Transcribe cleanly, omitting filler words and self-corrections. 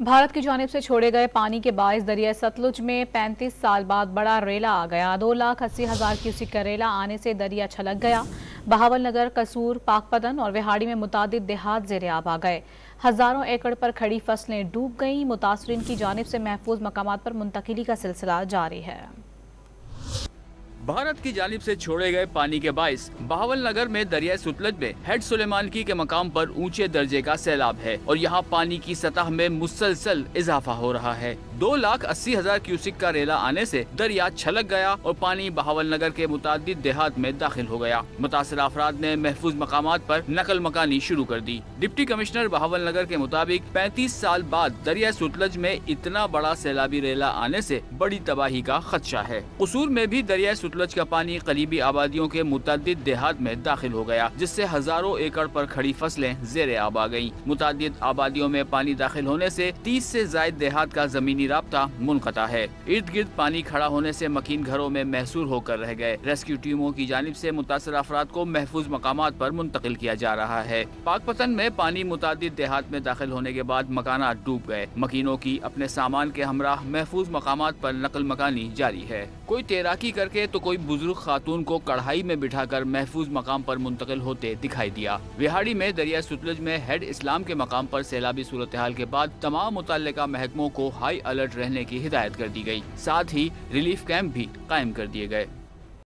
भारत की जानिब से छोड़े गए पानी के बायस दरिया सतलुज में 35 साल बाद बड़ा रेला आ गया। 2,80,000 क्यूसिक का रेला आने से दरिया छलक गया। बहावल नगर, कसूर, पाकपतन और विहाड़ी में मुतादिद देहात ज़ेर-ए-आब आ गए। हजारों एकड़ पर खड़ी फसलें डूब गईं। मुतासरीन की जानिब से महफूज मकामात पर मुंतकिली का सिलसिला जारी है। भारत की जानिब से छोड़े गए पानी के बाइस बहावल नगर में दरिया सतलुज में हेड सुलेमानकी के मकाम पर ऊंचे दर्जे का सैलाब है और यहाँ पानी की सतह में मुसलसल इजाफा हो रहा है। 2,80,000 क्यूसिक का रेला आने से दरिया छलक गया और पानी बहावल नगर के मुतादिद देहात में दाखिल हो गया। मुतासर अफराद ने महफूज मकामात पर नकल मकानी शुरू कर दी। डिप्टी कमिश्नर बहावल नगर के मुताबिक 35 साल बाद दरिया सतलुज में इतना बड़ा सैलाबी रेला आने से बड़ी तबाही का खदशा है। कसूर में भी दरिया सतलुज का पानी करीबी आबादियों के मुतादिद देहात में दाखिल हो गया, जिससे हजारों एकड़ पर खड़ी फसलें ज़ेर-ए-आब आ गईं। मुतादिद आबादियों में पानी दाखिल होने से 30 से ज़ायद देहात का जमीनी राब्ता मुनक़ता है। इर्द गिर्द पानी खड़ा होने से मकीन घरों में महसूर होकर रह गए। रेस्क्यू टीमों की जानिब से मुतासर अफराद को महफूज मकामात पर मुंतकिल किया जा रहा है। पाकपतन में पानी मुतादिद देहात में दाखिल होने के बाद मकानात डूब गए। मकीनों की अपने सामान के हमराह महफूज मकामात पर नकल मकानी जारी है। कोई तैराकी करके तो कोई बुजुर्ग खातून को कढ़ाई में बिठाकर महफूज मकाम पर मुंतकिल होते दिखाई दिया। विहाड़ी में दरिया सतलुज में हेड इस्लाम के मकाम पर सैलाबी सूरत हाल के बाद तमाम मुतल्लिका महकमों को हाई अलर्ट रहने की हिदायत कर दी गई। साथ ही रिलीफ कैंप भी कायम कर दिए गए।